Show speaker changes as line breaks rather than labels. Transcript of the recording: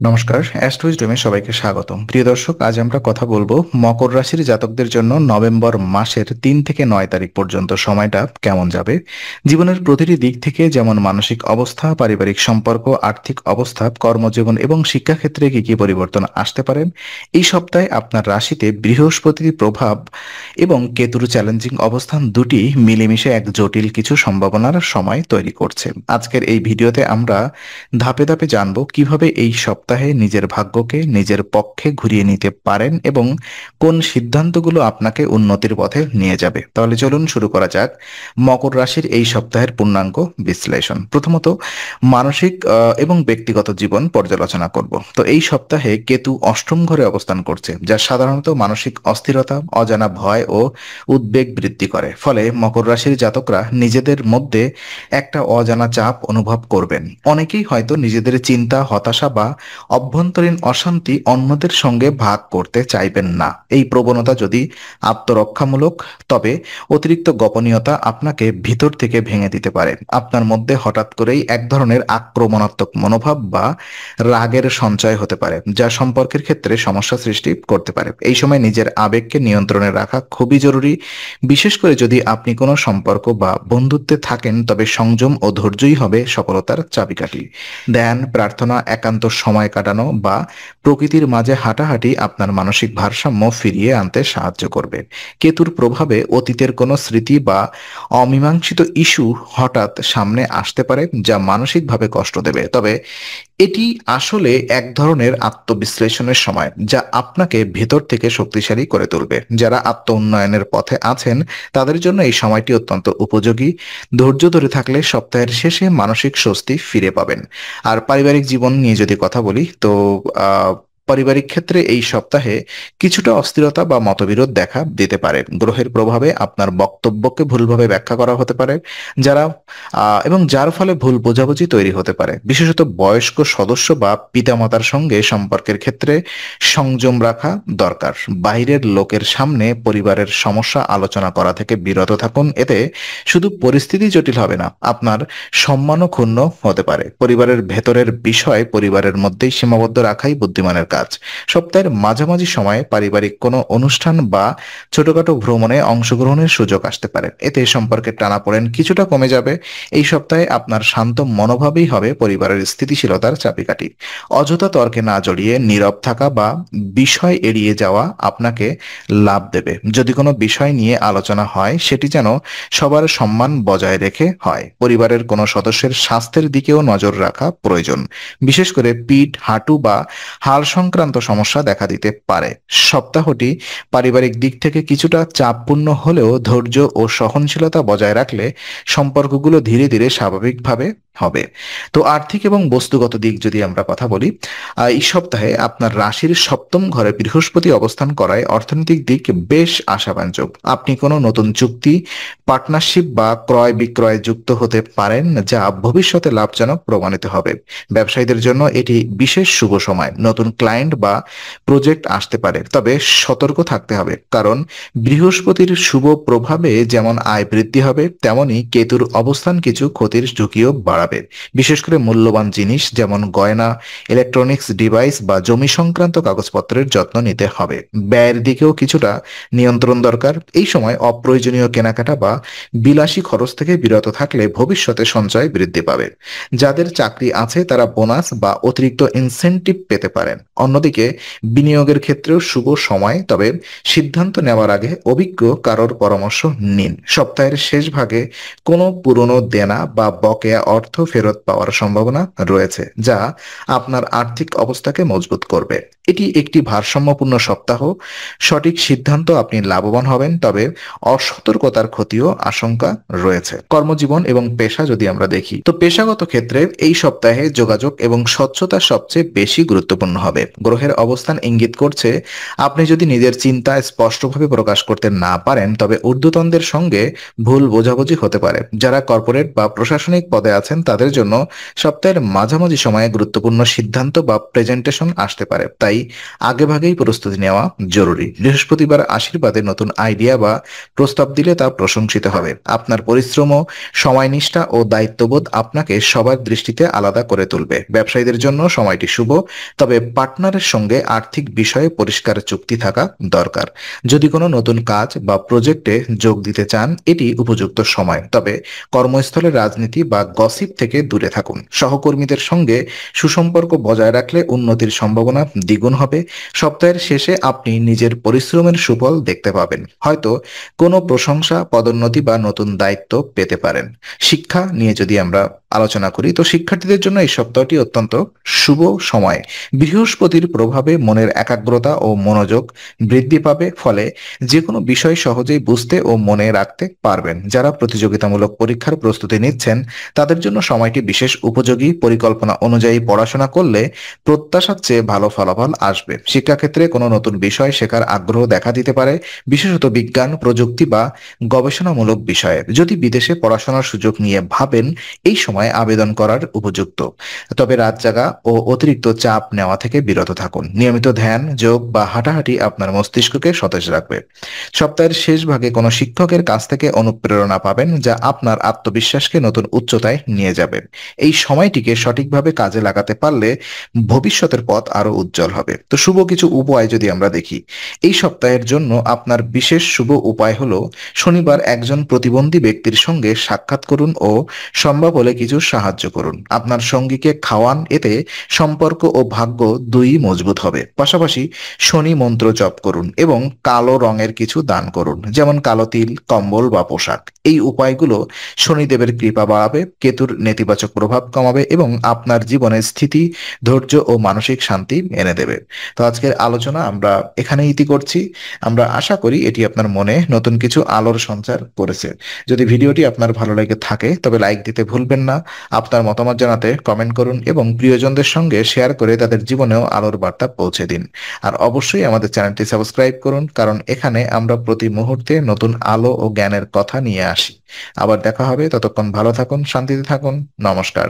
নমস্কার, অ্যাস্ট্রোইজডমে সবাইকে স্বাগতম। প্রিয় দর্শক, আজ আমরা কথা বলবো মকর রাশির জাতকদের জন্য নভেম্বর মাসের ৩ থেকে ৯ তারিখ পর্যন্ত সময়টা কেমন যাবে। জীবনের প্রতিটি দিক থেকে, যেমন মানসিক অবস্থা, পারিবারিক সম্পর্ক, আর্থিক অবস্থা, কর্মজীবন এবং শিক্ষাক্ষেত্রে কি কি পরিবর্তন আসতে পারেন। এই সপ্তাহে আপনার রাশিতে বৃহস্পতির প্রভাব এবং কেতুর চ্যালেঞ্জিং অবস্থান দুটি মিলেমিশে এক জটিল কিছু সম্ভাবনার সময় তৈরি করছে। আজকের এই ভিডিওতে আমরা ধাপে ধাপে জানবো কিভাবে এই সপ্তাহে নিজের ভাগ্যকে নিজের পক্ষে ঘুরিয়ে নিতে পারেন এবং কোন সিদ্ধান্তগুলো আপনাকে উন্নতির পথে নিয়ে যাবে। তাহলে চলুন শুরু করা যাক মকর রাশির এই সপ্তাহের পূর্ণাঙ্গ বিশ্লেষণ। প্রথমত মানসিক এবং ব্যক্তিগত জীবন পর্যালোচনা করব। তো এই সপ্তাহে কেতু অষ্টম ঘরে অবস্থান করছে, যা সাধারণত মানসিক অস্থিরতা, অজানা ভয় ও উদ্বেগ বৃদ্ধি করে। ফলে মকর রাশির জাতকরা নিজেদের মধ্যে একটা অজানা চাপ অনুভব করবেন। অনেকেই হয়তো নিজেদের চিন্তা, হতাশা বা অভ্যন্তরীণ অশান্তি অন্যদের সঙ্গে ভাগ করতে চাইবেন না। এই প্রবণতা যদি আত্মরক্ষামূলক, তবে অতিরিক্ত গোপনীয়তা আপনাকে ভিতর থেকে ভেঙে দিতে পারে। আপনার মধ্যে হঠাৎ করেই এক ধরনের আক্রমণাত্মক মনোভাব বা রাগের সঞ্চয় হতে পারে, যা সম্পর্কের ক্ষেত্রে সমস্যা সৃষ্টি করতে পারে। এই সময় নিজের আবেগকে নিয়ন্ত্রণে রাখা খুবই জরুরি। বিশেষ করে যদি আপনি কোনো সম্পর্ক বা বন্ধুত্বে থাকেন, তবে সংযম ও ধৈর্যই হবে সফলতার চাবিকাঠি। ধ্যান, প্রার্থনা, একান্ত সময় কাটানো বা প্রকৃতির মাঝে হাঁটাহাঁটি আপনার মানসিক ভারসাম্য ফিরিয়ে আনতে সাহায্য করবে। কেতুর প্রভাবে অতীতের কোনো স্মৃতি বা অমীমাংসিত ইস্যু হঠাৎ সামনে আসতে পারে, যা মানসিকভাবে কষ্ট দেবে। তবে এটি আসলে এক ধরনের আত্মবিশ্লেষণের সময়, যা আপনাকে ভেতর থেকে শক্তিশালী করে তুলবে। যারা আত্ম উন্নয়নের পথে আছেন, তাদের জন্য এই সময়টি অত্যন্ত উপযোগী। ধৈর্য ধরে থাকলে সপ্তাহের শেষে মানসিক স্বস্তি ফিরে পাবেন। আর পারিবারিক জীবন নিয়ে যদি কথা বলি, তো পারিবারিক ক্ষেত্রে এই সপ্তাহে কিছুটা অস্থিরতা বা মতবিরোধ দেখা দিতে পারে। গ্রহের প্রভাবে আপনার বক্তব্যকে ভুলভাবে ব্যাখ্যা করা হতে পারে, যারা এবং যার ফলে ভুল বোঝাবুঝি তৈরি হতে পারে। বিশেষত বয়স্ক সদস্য বা পিতামাতার সঙ্গে সম্পর্কের ক্ষেত্রে সংযম রাখা দরকার। বাইরের লোকের সামনে পরিবারের সমস্যা আলোচনা করা থেকে বিরত থাকুন। এতে শুধু পরিস্থিতি জটিল হবে না, আপনার সম্মানও ক্ষুণ্ণ হতে পারে। পরিবারের ভেতরের বিষয় পরিবারের মধ্যেই সীমাবদ্ধ রাখাই বুদ্ধিমানের কাজ। সপ্তাহের মাঝামাঝি সময়ে পারিবারিক কোনো অনুষ্ঠান বা ছোটখাটো ভ্রমণে অংশগ্রহণের সুযোগ আসতে পারে। এতে সম্পর্কের টানাপোড়েন কিছুটা কমে যাবে। এই সপ্তাহে আপনার শান্ত মনোভাবই হবে পরিবারের স্থিতিশীলতার চাবিকাঠি। অযথা তর্কে না জড়িয়ে নীরব থাকা বা বিষয় এড়িয়ে যাওয়া আপনাকে লাভ দেবে। যদি কোনো বিষয় নিয়ে আলোচনা হয়, সেটি যেন সবার সম্মান বজায় রেখে হয়। পরিবারের কোনো সদস্যের স্বাস্থ্যের দিকেও নজর রাখা প্রয়োজন। বিশেষ করে পিঠ, হাঁটু বা হাড় সংক্রান্ত সমস্যা দেখা দিতে পারে। সপ্তাহটি পারিবারিক দিক থেকে কিছুটা চাপপূর্ণ হলেও ধৈর্য ও সহনশীলতা বজায় রাখলে সম্পর্কগুলো ধীরে ধীরে স্বাভাবিকভাবে হবে। তো আর্থিক এবং বস্তুগত দিক যদি আমরা কথা বলি, এই সপ্তাহে আপনার রাশির সপ্তম ঘরে বৃহস্পতি অবস্থান করায় অর্থনৈতিক দিক বেশ আশাব্যঞ্জক। আপনি কোনো নতুন চুক্তি, পার্টনারশিপ বা ক্রয় বিক্রয়ে যুক্ত হতে পারেন, যা ভবিষ্যতে লাভজনক প্রমাণিত হবে। ব্যবসায়ীদের জন্য এটি বিশেষ শুভ সময়। নতুন ক্লায়েন্ট বা প্রজেক্ট আসতে পারে, তবে সতর্ক থাকতে হবে, কারণ বৃহস্পতির শুভ প্রভাবে যেমন আয় বৃদ্ধি হবে, তেমনি কেতুর অবস্থান কিছু ক্ষতির ঝুঁকিও বাড়াবে। বিশেষ করে মূল্যবান জিনিস যেমন গয়না, ইলেকট্রনিক্স ডিভাইস বা জমি সংক্রান্ত কাগজপত্রের যত্ন নিতে হবে। ব্যয়ের দিকেও কিছুটা নিয়ন্ত্রণ দরকার। এই সময় অপ্রয়োজনীয় কেনাকাটা বা বিলাসী খরচ থেকে বিরত থাকলে ভবিষ্যতে সঞ্চয় বৃদ্ধি পাবে। যাদের চাকরি আছে, তারা বোনাস বা অতিরিক্ত ইনসেনটিভ পেতে পারেন। অন্যদিকে বিনিয়োগের ক্ষেত্রেও শুভ সময়, তবে সিদ্ধান্ত নেওয়ার আগে অভিজ্ঞ কারোর পরামর্শ নিন। সপ্তাহের শেষ ভাগে কোনো পুরনো দেনা বা বকেয়া অর্থ ফেরত পাওয়ার সম্ভাবনা রয়েছে, যা আপনার আর্থিক অবস্থাকে মজবুত করবে। এটি একটি ভারসাম্যপূর্ণ সপ্তাহ। সঠিক সিদ্ধান্ত আপনি লাভবান হবেন, তবে অসতর্কতার ক্ষতিও আশঙ্কা রয়েছে। কর্মজীবন এবং পেশা যদি আমরা দেখি, তো পেশাগত ক্ষেত্রে এই সপ্তাহে যোগাযোগ এবং স্বচ্ছতা সবচেয়ে বেশি গুরুত্বপূর্ণ হবে। গ্রহের অবস্থান ইঙ্গিত করছে, আপনি যদি নিজের চিন্তা স্পষ্টভাবে প্রকাশ করতে না পারেন, তবে ঊর্ধ্বতনদের সঙ্গে ভুল বোঝাবুঝি হতে পারে। যারা কর্পোরেট বা প্রশাসনিক পদে আছেন, তাদের জন্য সপ্তাহের মাঝামাঝি সময়ে গুরুত্বপূর্ণ সিদ্ধান্ত বা প্রেজেন্টেশন আসতে পারে, তাই আগেভাগেই প্রস্তুতি নেওয়া জরুরি। বৃহস্পতিবার আশীর্বাদে নতুন আইডিয়া বা প্রস্তাব দিলে তা প্রশংসিত হবে। আপনার পরিশ্রম, সময়নিষ্ঠা ও দায়িত্ববোধ আপনাকে সবার দৃষ্টিতে আলাদা করে তুলবে। ব্যবসায়ীদের জন্য সময়টি শুভ, তবে পার্টনারের সঙ্গে আর্থিক বিষয়ে পরিষ্কার চুক্তি থাকা দরকার। যদি কোনো নতুন কাজ বা প্রজেক্টে যোগ দিতে চান, এটি উপযুক্ত সময়, তবে কর্মস্থলে রাজনীতি বা গসিপ থেকে দূরে থাকুন। সহকর্মীদের সঙ্গে সুসম্পর্ক বজায় রাখলে উন্নতির সম্ভাবনা দ্বিগুণ হবে। সপ্তাহের শেষে আপনি নিজের পরিশ্রমের সুফল দেখতে পাবেন, হয়তো কোনো প্রশংসা, পদোন্নতি বা নতুন দায়িত্ব পেতে পারেন। শিক্ষা নিয়ে যদি আমরা আলোচনা করি, তো শিক্ষার্থীদের জন্য এই সপ্তাহটি অত্যন্ত শুভ সময়। বৃহস্পতির প্রভাবে মনের একাগ্রতা ও মনোযোগ বৃদ্ধি পাবে, ফলে যে কোনো বিষয় সহজেই বুঝতে ও মনে রাখতে পারবেন। যারা প্রতিযোগিতামূলক পরীক্ষার প্রস্তুতি নিচ্ছেন, তাদের জন্য সময়টি বিশেষ উপযোগী। পরিকল্পনা অনুযায়ী পড়াশোনা করলে প্রত্যাশার চেয়ে ভালো ফলাফল আসবে। শিক্ষাক্ষেত্রে কোনো নতুন বিষয় শেখার আগ্রহ দেখা দিতে পারে, বিশেষত বিজ্ঞান, প্রযুক্তি বা গবেষণামূলক বিষয়ে। যদি বিদেশে পড়াশোনার সুযোগ নিয়ে ভাবেন, এই সময় আবেদন করার উপযুক্ত। তবে রাত জাগা ও অতিরিক্ত চাপ নেওয়া থেকে বিরত থাকুন। নিয়মিত ধ্যান, যোগ বা হাঁটাহাঁটি আপনার মস্তিষ্ককে সতেজ রাখবে। সপ্তাহের শেষ ভাগে কোনো শিক্ষকের কাছ থেকে অনুপ্রেরণা পাবেন, যা আপনার আত্মবিশ্বাসকে নতুন উচ্চতায় নিয়ে যাবে। এই সময়টিকে সঠিকভাবে কাজে লাগাতে পারলে ভবিষ্যতের পথ আরো উজ্জ্বল হবে। তো শুভ কিছু উপায় যদি আমরা দেখি, এই সপ্তাহের জন্য আপনার বিশেষ শুভ উপায় হলো শনিবার একজন প্রতিবন্ধী ব্যক্তির সঙ্গে সাক্ষাৎ করুন ও সম্ভব হলে কিছু সাহায্য করুন। আপনার সঙ্গীকে খাওয়ান, এতে সম্পর্ক ও ভাগ্য দুই মজবুত হবে। পাশাপাশি শনি মন্ত্র জপ করুন এবং কালো রঙের কিছু দান করুন, যেমন কালো তিল, কম্বল বা পোশাক। এই উপায়গুলো শনিদেবের কৃপা বাড়াবে, কেতুর নেতিবাচক প্রভাব কমাবে এবং আপনার জীবনে স্থিতি, ধৈর্য ও মানসিক শান্তি এনে দেবে। তো আজকের আলোচনা আমরা এখানে ইতি করছি। আমরা আশা করি এটি আপনার মনে নতুন কিছু আলোর সঞ্চার করেছে। যদি ভিডিওটি আপনার ভালো লেগে থাকে, তবে লাইক দিতে ভুলবেন না। আপনার মতামত জানাতে কমেন্ট করুন এবং প্রিয়জনদের সঙ্গে শেয়ার করে তাদের জীবনেও আলোর বার্তা পৌঁছে দিন। আর অবশ্যই আমাদের চ্যানেলটি সাবস্ক্রাইব করুন, কারণ এখানে আমরা প্রতি মুহূর্তে নতুন আলো ও জ্ঞানের কথা নিয়ে আসি। আবার দেখা হবে, ততক্ষণ ভালো থাকুন, শান্তিতে থাকুন। নমস্কার।